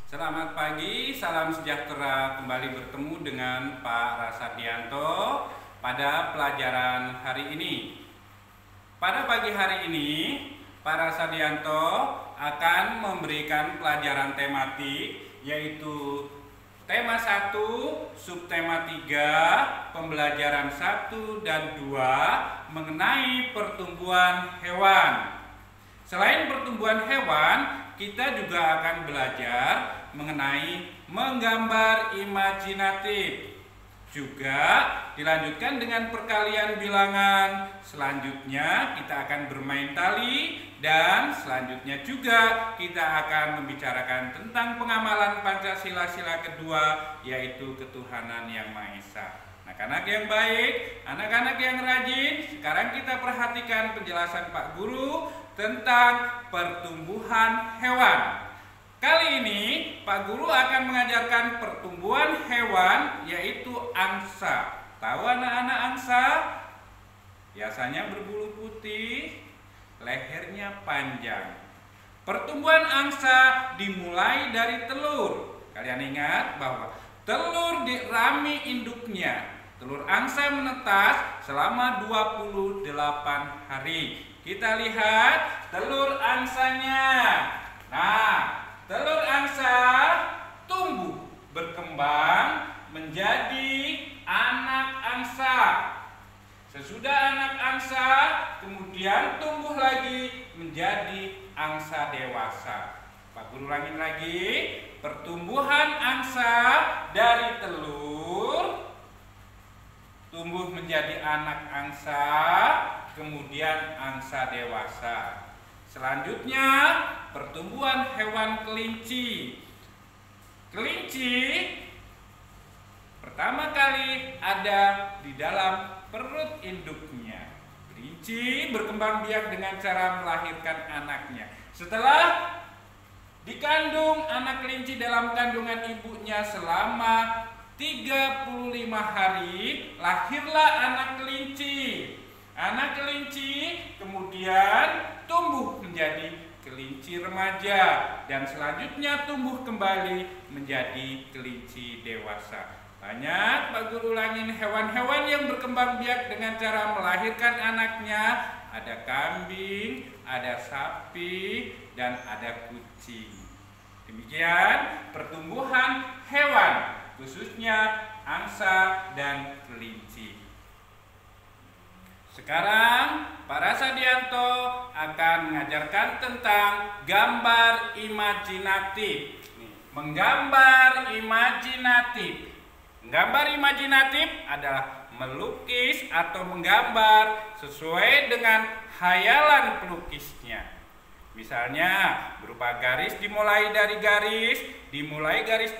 Selamat pagi, salam sejahtera. Kembali bertemu dengan Pak Rasadianto pada pelajaran hari ini. Pada pagi hari ini, Pak Rasadianto akan memberikan pelajaran tematik, yaitu tema 1, subtema 3, pembelajaran 1 dan 2 mengenai pertumbuhan hewan. Selain pertumbuhan hewan, kita juga akan belajar mengenai menggambar imajinatif. Juga dilanjutkan dengan perkalian bilangan. Selanjutnya kita akan bermain tali, dan selanjutnya juga kita akan membicarakan tentang pengamalan Pancasila sila kedua, yaitu ketuhanan yang Maha Esa. Anak-anak yang baik, anak-anak yang rajin, sekarang kita perhatikan penjelasan Pak Guru tentang pertumbuhan hewan. Kali ini Pak Guru akan mengajarkan pertumbuhan hewan, yaitu angsa. Tahu anak-anak angsa? Biasanya berbulu putih, lehernya panjang. Pertumbuhan angsa dimulai dari telur. Kalian ingat bahwa telur dirami induknya. Telur angsa menetas selama 28 hari. Kita lihat telur angsanya. Nah, telur angsa tumbuh, berkembang menjadi anak angsa. Sesudah anak angsa, kemudian tumbuh lagi menjadi angsa dewasa. Pak Guru ulangin lagi, pertumbuhan angsa dari telur tumbuh menjadi anak angsa, kemudian angsa dewasa. Selanjutnya, pertumbuhan hewan kelinci. Kelinci pertama kali ada di dalam perut induknya. Kelinci berkembang biak dengan cara melahirkan anaknya. Setelah dikandung anak kelinci dalam kandungan ibunya selama 35 hari, lahirlah anak kelinci. Anak kelinci kemudian tumbuh menjadi kelinci remaja, dan selanjutnya tumbuh kembali menjadi kelinci dewasa. Banyak Pak Guru ulangin hewan-hewan yang berkembang biak dengan cara melahirkan anaknya. Ada kambing, ada sapi, dan ada kucing. Demikian pertumbuhan hewan, khususnya angsa dan kelinci. Sekarang Pak Rasadianto akan mengajarkan tentang gambar imajinatif. Menggambar imajinatif. Menggambar imajinatif adalah melukis atau menggambar sesuai dengan khayalan pelukisnya. Misalnya berupa garis dimulai dari garis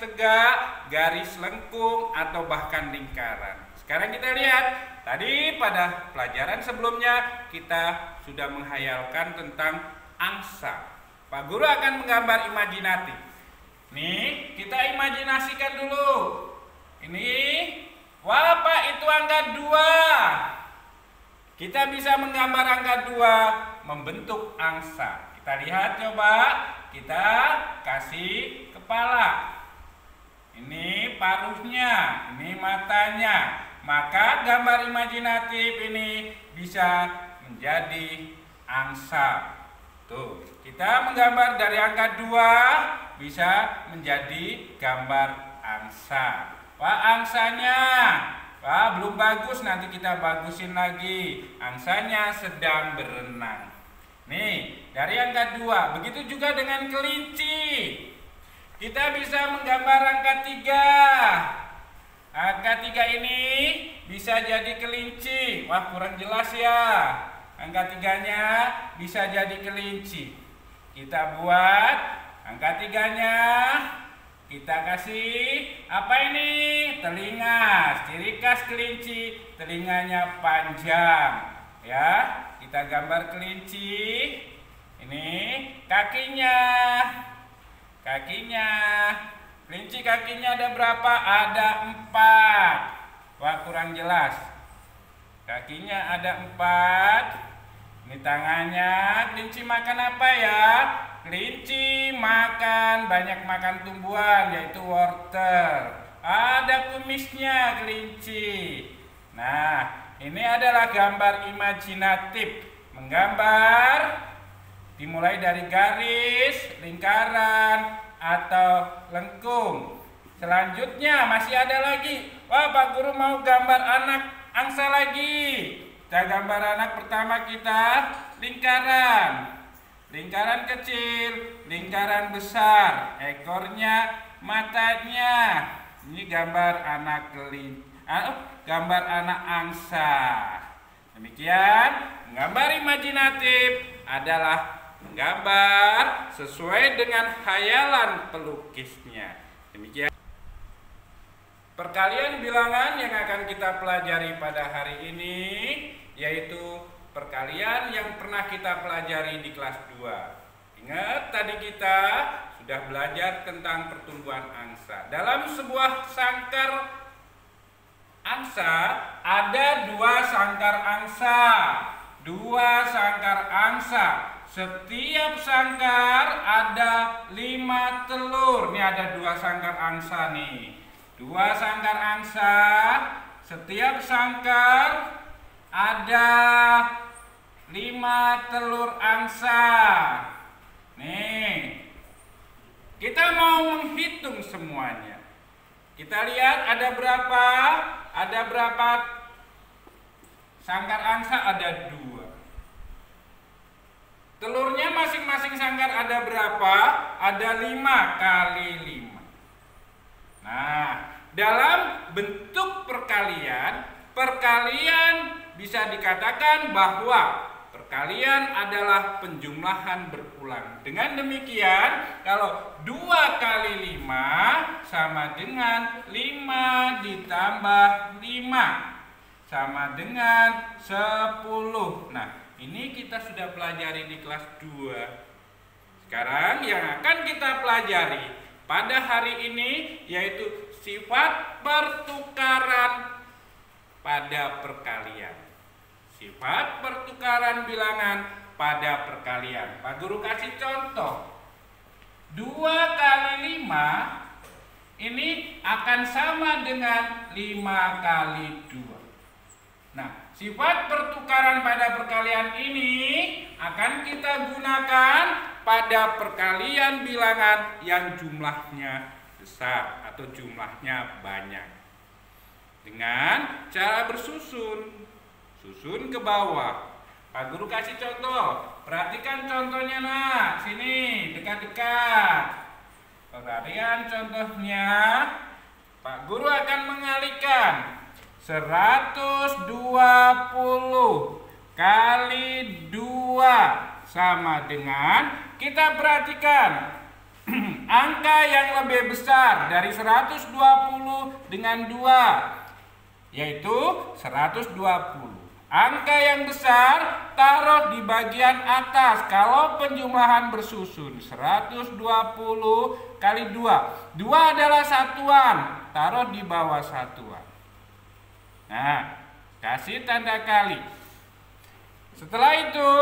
tegak, garis lengkung, atau bahkan lingkaran. Sekarang kita lihat, tadi pada pelajaran sebelumnya kita sudah menghayalkan tentang angsa. Pak Guru akan menggambar imajinatif. Nih, kita imajinasikan dulu. Ini, wah Pak, itu angka 2. Kita bisa menggambar angka 2 membentuk angsa. Kita lihat coba, kita kasih kepala. Ini paruhnya, ini matanya. Maka gambar imajinatif ini bisa menjadi angsa. Tuh, kita menggambar dari angka 2 bisa menjadi gambar angsa. Wah, angsanya, wah belum bagus, nanti kita bagusin lagi. Angsanya sedang berenang. Nih, dari angka 2, begitu juga dengan kelinci. Kita bisa menggambar angka 3. Angka 3 ini bisa jadi kelinci. Wah, kurang jelas ya. Angka 3-nya bisa jadi kelinci. Kita buat angka 3-nya. Kita kasih apa ini? Telinga. Ciri khas kelinci, telinganya panjang. Ya, kita gambar kelinci. Ini kakinya. Kakinya. Kelinci kakinya ada berapa? Ada 4. Wah, kurang jelas. Kakinya ada 4. Ini tangannya. Kelinci makan apa ya? kelinci banyak makan tumbuhan, yaitu wortel. Ada kumisnya kelinci. Nah, ini adalah gambar imajinatif, menggambar dimulai dari garis, lingkaran, atau lengkung. Selanjutnya masih ada lagi. Wah, Pak Guru mau gambar anak angsa lagi. Kita gambar anak pertama kita lingkaran. Lingkaran kecil, lingkaran besar, ekornya, matanya. Ini gambar anak gambar anak angsa. Demikian, gambar imajinatif adalah menggambar sesuai dengan khayalan pelukisnya. Demikian. Perkalian bilangan yang akan kita pelajari pada hari ini yaitu perkalian yang pernah kita pelajari di kelas 2. Ingat, tadi kita sudah belajar tentang pertumbuhan angsa. Dalam sebuah sangkar angsa ada 2 sangkar angsa. 2 sangkar angsa. Setiap sangkar ada 5 telur. Ini ada 2 sangkar angsa nih. 2 sangkar angsa. Setiap sangkar ada 5 telur angsa. Nih, kita mau menghitung semuanya. Kita lihat ada berapa? Ada berapa sangkar angsa? Ada 2. Telurnya masing-masing sangkar ada berapa? Ada 5 kali 5. Nah, dalam bentuk perkalian bisa dikatakan bahwa perkalian adalah penjumlahan berulang. Dengan demikian, kalau 2 kali 5 sama dengan 5 ditambah 5 sama dengan 10. Nah, ini kita sudah pelajari di kelas 2. Sekarang yang akan kita pelajari pada hari ini yaitu sifat pertukaran pada perkalian. Sifat pertukaran bilangan pada perkalian. Pak Guru kasih contoh. 2 kali 5 ini akan sama dengan 5 kali 2. Nah, sifat pertukaran pada perkalian ini akan kita gunakan pada perkalian bilangan yang jumlahnya besar atau jumlahnya banyak. Dengan cara bersusun. Susun ke bawah. Pak Guru kasih contoh. Perhatikan contohnya, nak. Sini, dekat-dekat. Perhatikan contohnya. Pak Guru akan mengalihkan 120 kali 2 sama dengan, kita perhatikan angka yang lebih besar dari 120 dengan 2 yaitu 120. Angka yang besar taruh di bagian atas kalau penjumlahan bersusun. 120 kali 2. 2 adalah satuan, taruh di bawah satuan. Nah, kasih tanda kali. Setelah itu,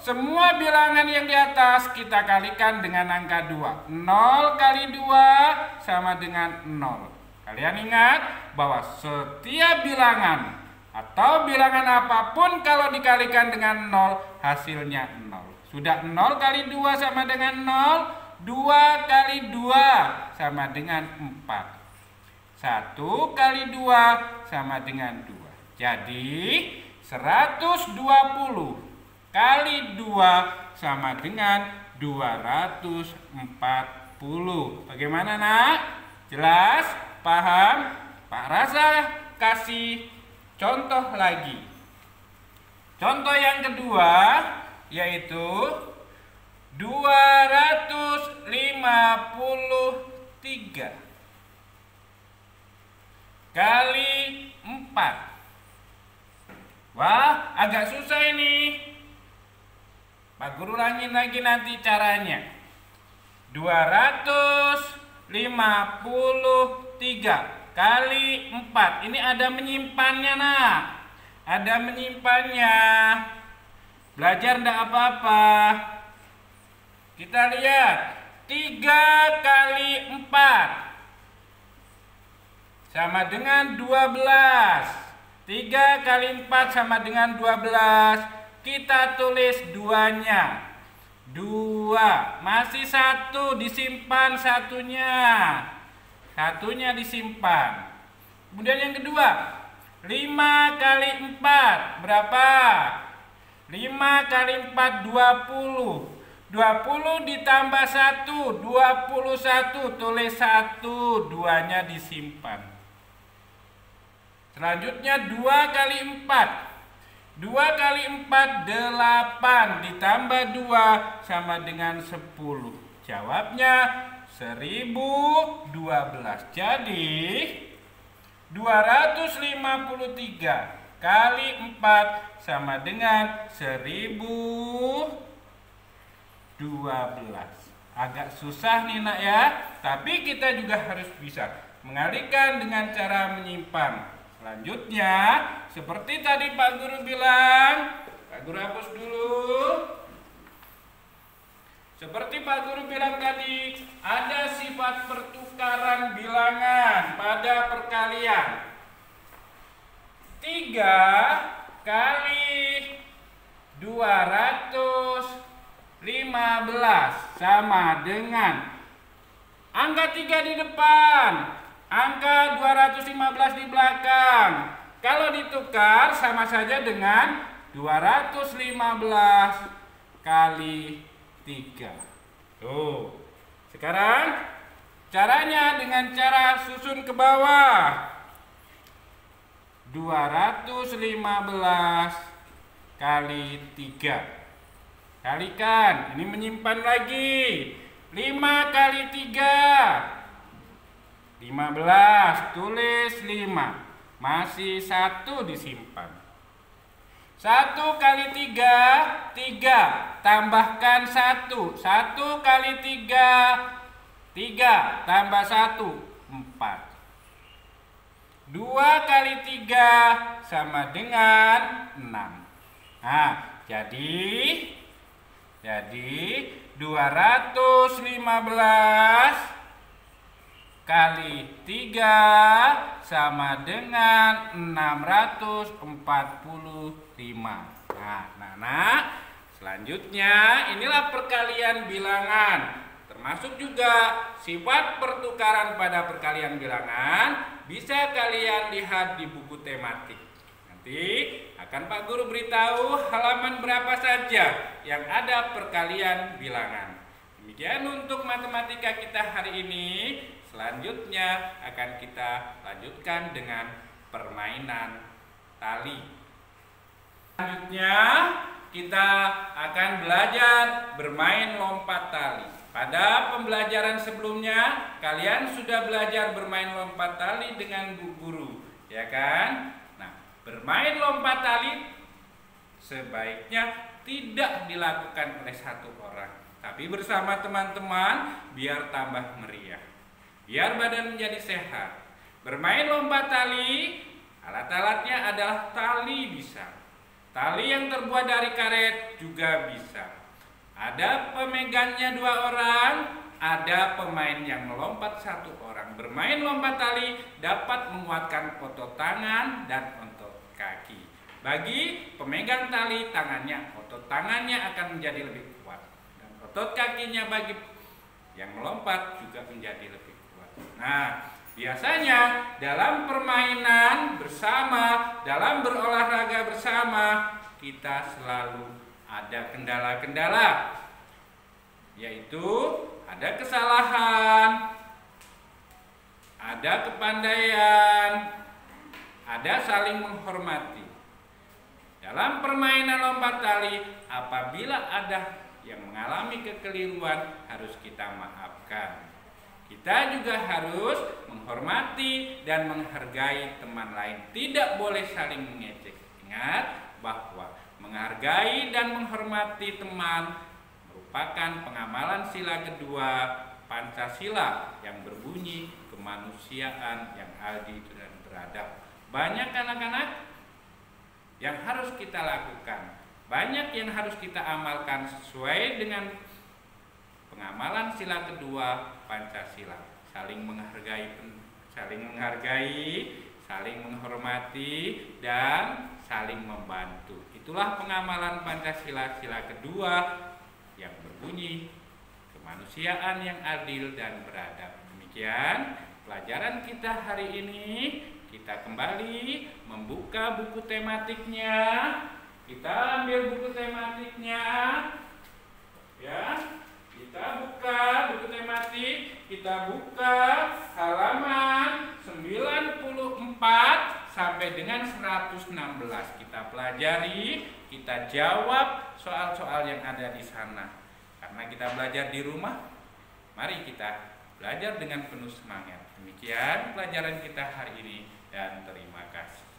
semua bilangan yang di atas kita kalikan dengan angka 2. 0 kali 2 sama dengan 0. Kalian ingat bahwa setiap bilangan atau bilangan apapun kalau dikalikan dengan 0 hasilnya 0. Sudah 0 kali 2 sama dengan 0, 2 kali 2 sama dengan 4. 1 kali 2 sama dengan 2. Jadi 120 kali 2 sama dengan 240. Bagaimana, nak? Jelas? Paham? Pak Rasa kasih contoh lagi. Contoh yang kedua yaitu 253 kali 4. Wah, agak susah ini. Pak Guru ulangin lagi nanti caranya. 253 kali 4. Ini ada menyimpannya, nak. Ada menyimpannya. Belajar ndak apa-apa. Kita lihat 3 kali 4 sama dengan 12. 3 kali 4 sama dengan 12. Kita tulis 2-nya. 2. Masih 1, disimpan satunya. Satunya disimpan. Kemudian yang kedua, 5 kali 4 berapa? 5 kali 4 20. 20 ditambah 1 21. Tulis 1, 2-nya disimpan. Selanjutnya 2 kali 4. 2 kali 4 8 ditambah 2 sama dengan 10. Jawabnya 1012. Jadi 253 kali 4 sama dengan 1012. Agak susah nih nak ya, tapi kita juga harus bisa mengalihkan dengan cara menyimpan. Selanjutnya, seperti tadi Pak Guru bilang, Pak Guru hapus dulu. Seperti Pak Guru bilang tadi, ada sifat pertukaran bilangan pada perkalian. 3 kali 215 sama dengan angka 3 di depan, angka 215 di belakang. Kalau ditukar sama saja dengan 215 kali 3. Tuh. Sekarang caranya dengan cara susun ke bawah. 215 kali 3. Kalikan, ini menyimpan lagi. 5 kali 3 15, tulis 5. Masih 1 disimpan. 1 kali 3 3, tambahkan 1. 1 kali 3 3, tambah 1 4. 2 kali 3 sama dengan 6. Nah, jadi 215 kali 3 sama dengan 645. Nah, selanjutnya inilah perkalian bilangan. Termasuk juga sifat pertukaran pada perkalian bilangan bisa kalian lihat di buku tematik. Nanti akan Pak Guru beritahu halaman berapa saja yang ada perkalian bilangan. Demikian untuk matematika kita hari ini. Selanjutnya akan kita lanjutkan dengan permainan tali. Selanjutnya kita akan belajar bermain lompat tali. Pada pembelajaran sebelumnya kalian sudah belajar bermain lompat tali dengan Bu Guru, ya kan? Nah, bermain lompat tali sebaiknya tidak dilakukan oleh satu orang, tapi bersama teman-teman biar tambah meriah. Biar badan menjadi sehat. Bermain lompat tali, alat-alatnya adalah tali bisa. Tali yang terbuat dari karet juga bisa. Ada pemegangnya 2 orang, ada pemain yang melompat 1 orang. Bermain lompat tali dapat menguatkan otot tangan dan otot kaki. Bagi pemegang tali, otot tangannya akan menjadi lebih kuat. Dan otot kakinya bagi yang melompat juga menjadi lebih kuat. Nah, biasanya dalam permainan bersama, dalam berolahraga bersama, kita selalu ada kendala-kendala, yaitu ada kesalahan, ada kepandaian, ada saling menghormati. Dalam permainan lompat tali, apabila ada yang mengalami kekeliruan, harus kita maafkan. Kita juga harus menghormati dan menghargai teman lain. Tidak boleh saling mengejek. Ingat bahwa menghargai dan menghormati teman merupakan pengamalan sila kedua Pancasila yang berbunyi kemanusiaan yang adil dan beradab. Banyak anak-anak yang harus kita lakukan. Banyak yang harus kita amalkan sesuai dengan Pengamalan sila kedua Pancasila, saling menghargai, saling menghormati, dan saling membantu. Itulah pengamalan Pancasila sila kedua yang berbunyi kemanusiaan yang adil dan beradab. Demikian pelajaran kita hari ini. Kita kembali membuka buku tematiknya. Kita ambil buku tematiknya. Ya, kita buka buku tematik. Kita buka halaman 94 sampai dengan 116. Kita pelajari, kita jawab soal-soal yang ada di sana. Karena kita belajar di rumah, mari kita belajar dengan penuh semangat. Demikian pelajaran kita hari ini, dan terima kasih.